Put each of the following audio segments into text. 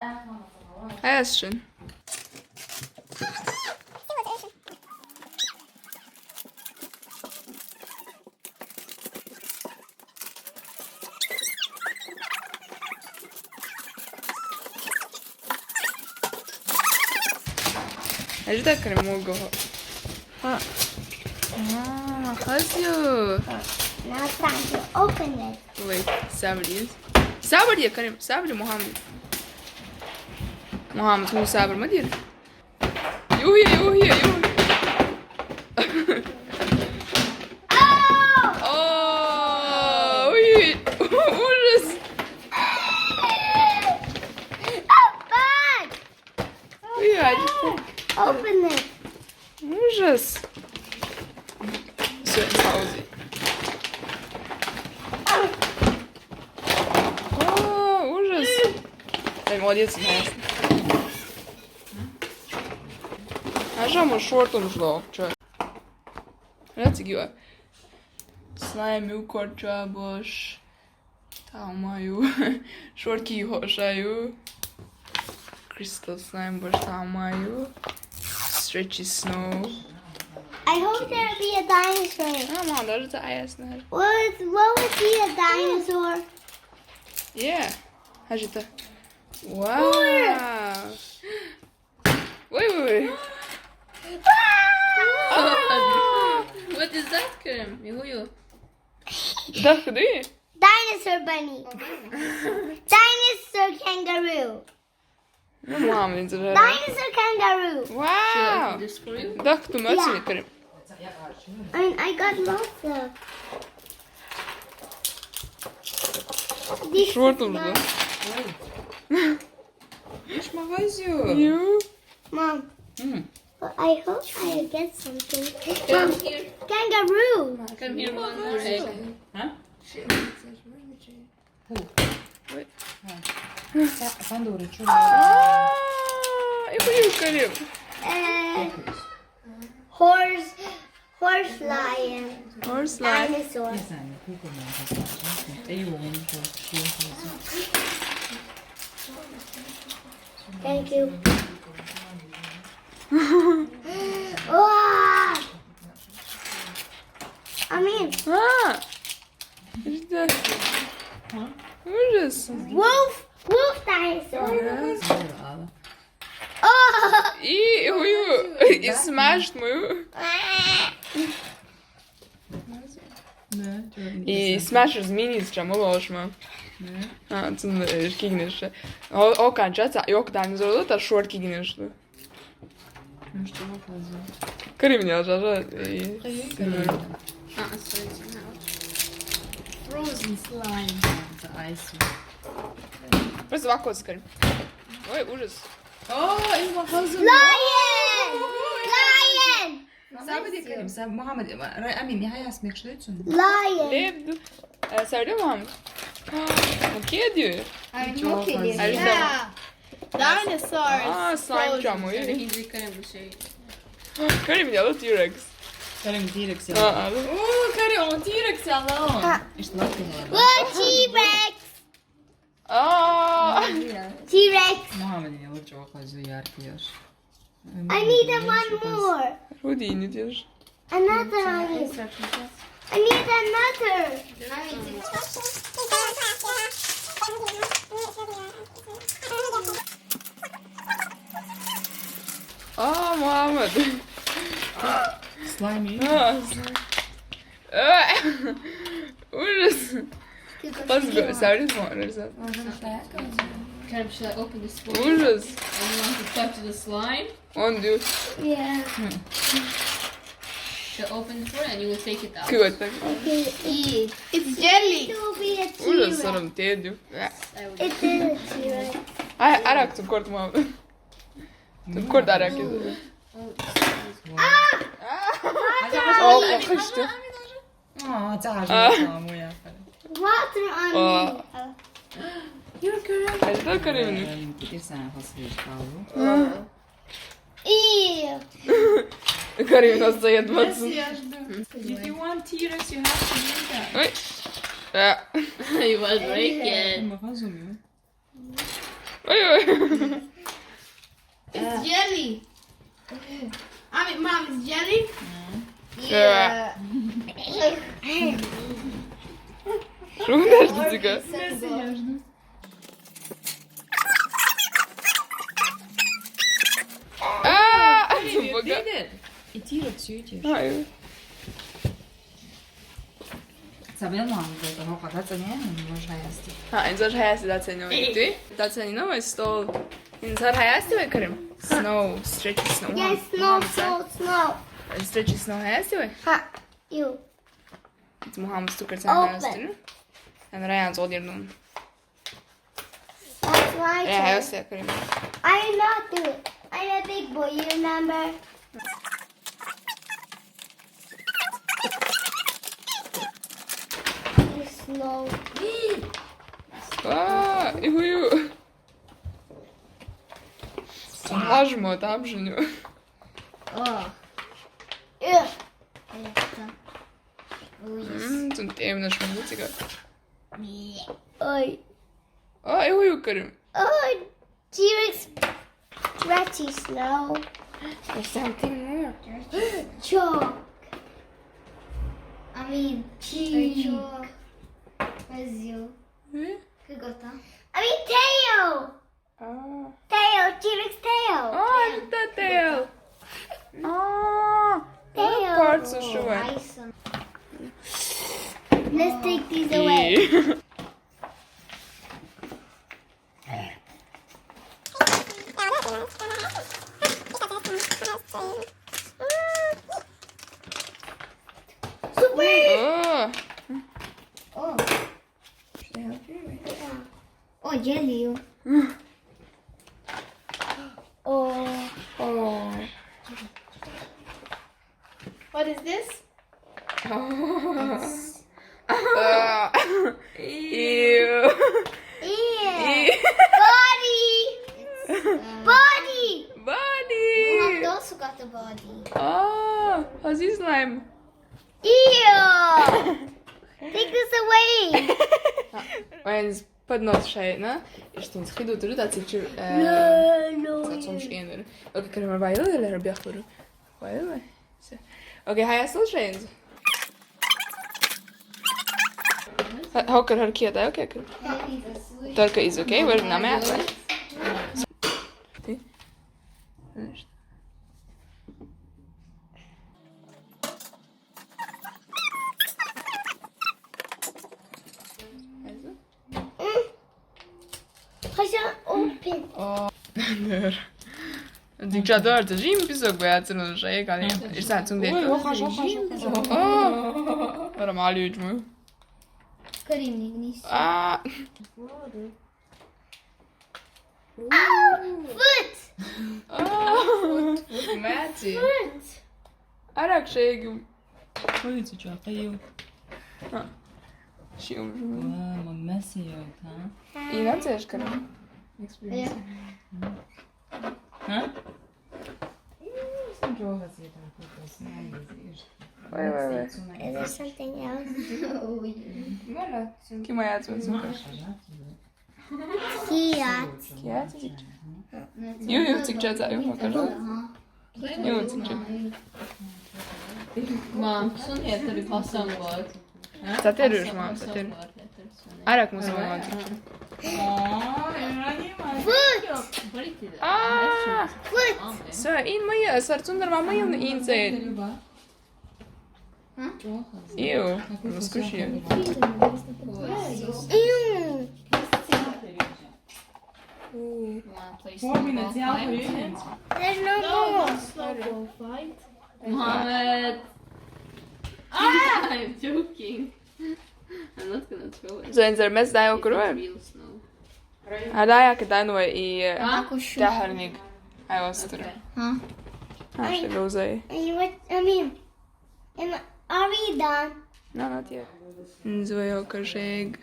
Action. أجدك كريم موجه. ها. خذيه. Now it's time to open it. Wait, sabri. Sabri يا كريم. sabri محمد. محمد هو sabri ما دير. يوهي. ورس. Bad! Open it. ورس. So it's Hausi. ورس. молодец, Настя. А что мы шортом ждал? Чё? Let's go. Slime korcsábos. Támajú. Sorki hasájú. Crystal slime-bos támajú. Stretchy snow. I hope there'll be a dinosaur. Ah, man, dat is de ijsner. What would be a dinosaur? Yeah. Hij zit er. Wow. Wait. What is that, Kerem? You. Dacht je die? Dinosaur bunny. Dinosaur kangaroo. Mom, dit is er. Dinosaur kangaroo. Wow. This for you? Dacht je met z'n Karim? I got lots of. This is Short of not- Is maar huisje. You? Mom. But I hope I get something. Come here. Kangaroo. Come here, one more egg. Sen de uğraşıyorsun. Yapıyor Karim. Horse lion. Horse life. Dinosaur. Sen de Google'dan basacaksın. İyi olun. Thank you. Oh! I mean, Ah. İşte. Ужас. wolf dinosaur. Oh! И мою. И смажет мою. И смажешь змеиничем, уложма. Цын кигнеш. O kanca yok dinozorda da short kigneš. Karim ya jaja. Sorry. Frozen slime. Ice. Просто ovako Karim. Oj, užas. İyi hazır. Lion! Sabit edelim. Sen Muhammed Emin ya اسمك شو تسون؟ Lion! Leb. Söyle Muhammed. Okey diyor. Yeah. Dinosaurs. Slime cam Sorry, oj. hindi Kerem bir şey. Karim ya da T-Rex. Karim T-Rex ya. Aldım. Karim T-Rex ya lan. İşte bak ya. What T-Rex? T-Rex. Muhammed'in yalı çok acı yer diyor. I need one more. Rudi ne diyor? Another. I need another. Muhammed. Slime Ужас. Let's Söyle Muhammed. Kerem, should I open this for you? Ужас. And you want to touch the slime? On diyor. Yeah. Should I open it for you and you will take it out? Kıvırtak. It's jelly. It will be a Ужас T-Rex. sanırım te diyor. I will. It is a T-Rex. Ay arak tu kort Muhammed. Tu kort arak. Oh, kaçtı. Aa, çağıracağım o ya. Water on me. Acıda Karim'in. Bir sene fasulye kaldı. Ew. Karim nasıl yatmasın? If you want T-Rex, you have to do that. Ay. You will break it. Ama fazla mı? Oj, oj. It's jelly. I mean, Mom, it's jelly? Yeah. Rundaš ti ga? You Boga. did it. I ti rëcyti. Aj. Ca bjellan dhe të hoka të të njënë, në më shajasti. En zo'n hajasti da cenio i ty. Da cenio je stol. In zo'n hajasti je Karim. Snow, stretchy snow. Yes, snow, snow, snow. Stretchy snow hajasti je. Ha, you. Të Muhammed stukar të hajasti. En rajan zod jerdun. That's my Ja, turn. hajasti je Karim. I'm not do it. I'm a big boy, you remember? You slow. Ihuju. Lažimo tam ženju. Oh. Ugh. Oh, yes. Zum tem naš muziga. Oi. Ihuju Karim. Oh, T-Rex. Ratty snow. There's something more. Chalk. I mean, cheese. Chalk. Where's you? Who got that? I mean, tail. Tail. T-Rex tail. The tail. Tail. Parts are showing. Nice. Let's take these away. Super. Oh. Should I help you? Oh, jelly. Oh. What is this? Ew. Ew. Body. Body. Mom Body. also got the body. Aziz slime. Ew. Take this away. Eens podnos šeit, ne? Isto uns hidu tur da cikču. No. Sad soms eener. Oké, kunnen we bij jullie leren bjachvoeren. Bij jullie. Oké, ga je stil zijn? Hokker har kieta, oké. Torka is oké, we na me. Hasha open. Nör. Diktatör të gjim pisok bëja të në shë e ka një. Ishte të ndekë. Ora ma lyç mu. Karim Ignis. Foot. Mati. Foot. Arak shegu. Oj, që që ata ju. Shium. Më mesi jo, ha? I në të është kërë. Experience. Ha? Sam gjoha si ta këtë snajnë ishtë. Oj. Is there something else? Ki ma jatë të cukër. Fiat. Ki jatë të cukër. Ju të cukër, ju më kërë. Ju të cukër. Mam, sun heter det passangård. Sa të rrësh ma, sa të rrësh. Arak mu se më më të cukër. Foot. På riktigt? Foot. Så in më jë, së rëcundër ma më jë në inë të jetë. Ju, më s'kush jë. Ew. There's no more. Mohammed! I'm joking. I'm not gonna throw it. Så en zër mes daj o kërëve. Real snow. A daja këtë dajnë i Ako shumë. tahërnik. Ajo ostërë. Huh? Ashtë të lozaj. Are we done? No, not yet. Nëzve o kërsheg.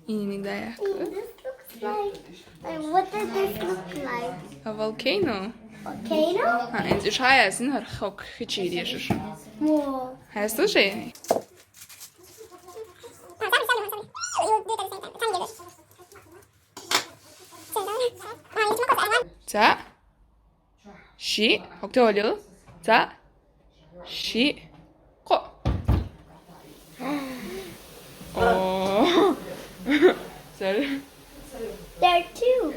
Ini një daja. This looks like. What does this look like? A volcano. Volcano? En zë shaja e sinë hërë khok këqiri e shësh. Whoa. Haja së të shë. 자, 시, 어떻게 올려? 자, 시, 코. 잘. There too.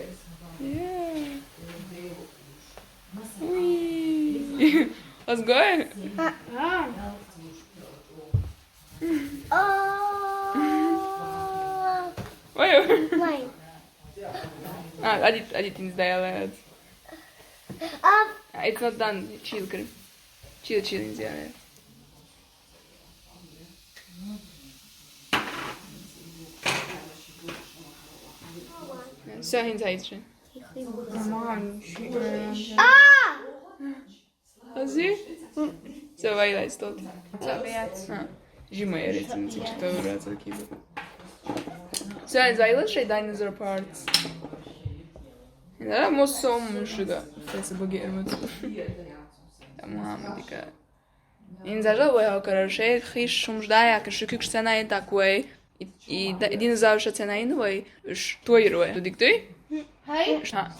Yeah. Wee. Let's go. Oh. Wait. Mine. Hadi izleyelim. It's not done. Chill kırım. Chill izleyelim. Все, hinter Ah! Azir? Все, vai stolti. Zimaya recenzji czytałem raz takiego. Sen zajlan şey Dinosaur Parts. Ne mosom şuga. Neyse bu gelmedi. Tamam dika. In zažal je okar še hiš šumždaja, ker še kuk scena je takoj. I dinozaur scena je novoj. Tvoj roje. Tudi ktoj? Hey? Ha.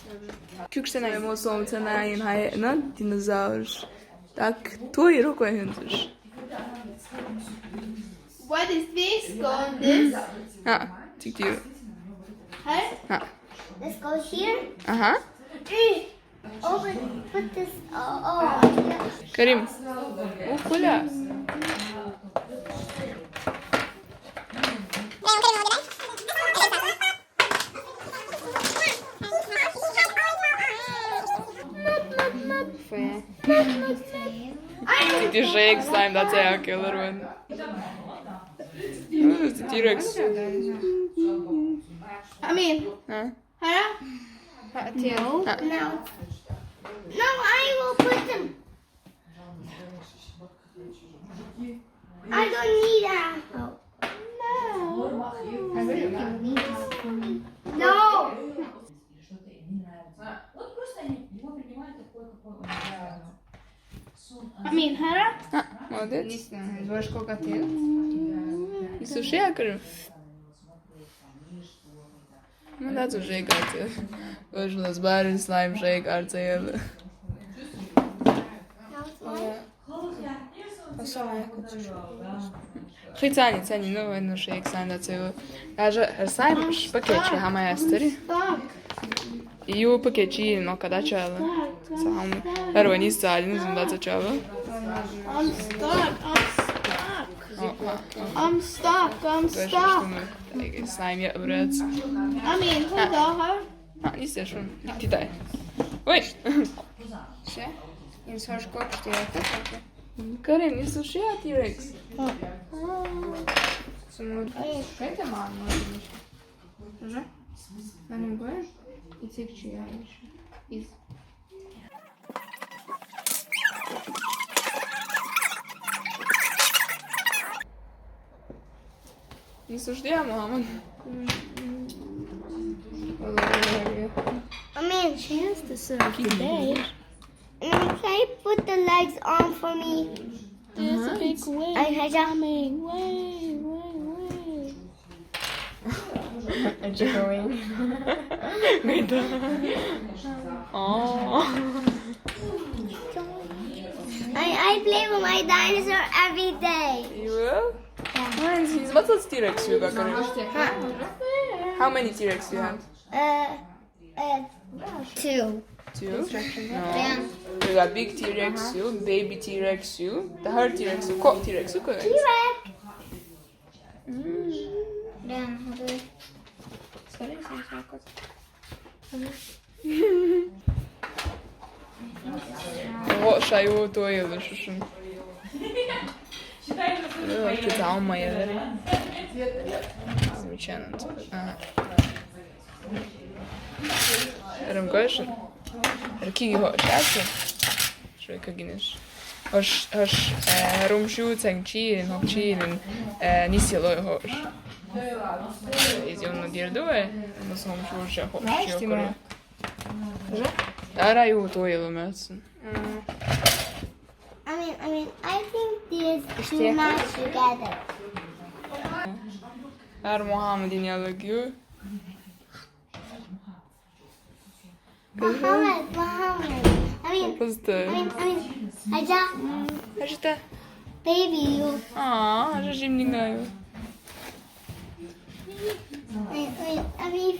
Kuk scena je mosom scena je na dinozaur. Tak tvoj roko je huntuš. What is this? Go on this. Ha. Tyckte ju. Hey? Ha. Let's go here. Aha. Open. Put this. Oh. Yeah. Karim. Kula. Tyckte Shake slime, that's a killer one. Oh, it's a T-Rex. I mean, Huh? Hannah? No. Ah. No, I will put them. I don't need help. No. No. I mean, Hannah? Ha, молодец. Izvoliš koga ti je? I slušaj, ja kažem. Ma da su Shake arce. Došlo da zbari slime Shake arce jebe. Pa sama jako ćeš. Хай цани, ну видно Shake slime da se kaže, slime pakeće hama jesteri. Stop. I ju pakeći no kada čele. Sam, prvo nis cali, ne znam da se čele. I'm stuck. I'm stuck. I'm To je stuck. što mu slime je vrec. I mean, hold on. Ha, nisi još on. Ti daj. Oj! Še? In izvoliš koga ti je tako? Karin, nisi slušaj ja T-Rex. Samo kaj te malo možeš? Može? Da ne goješ? I cikči ja više. Iz. Nisi slušaj ja, Mohamed. I mean, chance to serve today. And can you put the legs on for me? There's a big wave coming. Wave. Gajda. I play with my dinosaur every day. You will? Mine's he's what's that T-Rex you got, Karin? How many T-Rex do you have? 2. Two? Yeah. No. You got big T-Rex you, baby T-Rex you, the hard T-Rex you, cock T-Rex you, correct? T-Rex. Sorry, sam svakot. Шаю то je šušum. Što zauma je veri. Замечательно. Ага. Рамгош. Рки го шаси. Što как gineš? Hoš rumšuceng čilin, hok čilin, nisi loj hoš. Izjavno djerduje, onda sam šuša hoš okore. Da raju to je lumecen. I think these two match together. Her Muhammed'in yalıgıyor. Muhammad. Просто. Haja, А что? baby, you. А же не знаю.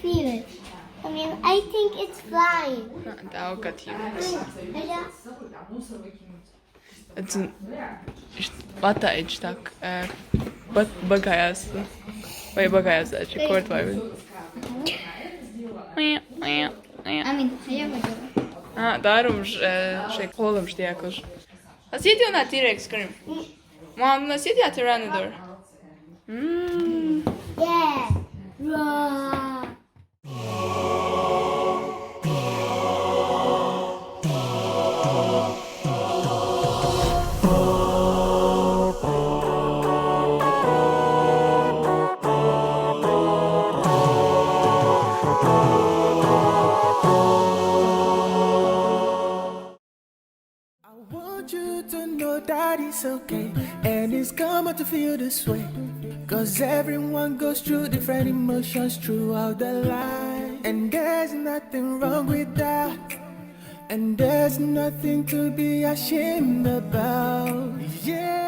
Feel it. I think it's flying. Да, окатил. Haja, Pateici tā, bagājās, vai bagājās tā, kort vai. Haja bakalım. Daarom šeit kolam štiekls. Zit je naar T-Rex krim? Mam, na zit je Tyrannodor? Yeah. Roar. That it's okay, and it's common to feel this way, cause everyone goes through different emotions throughout their life, and there's nothing wrong with that, and there's nothing to be ashamed about, yeah.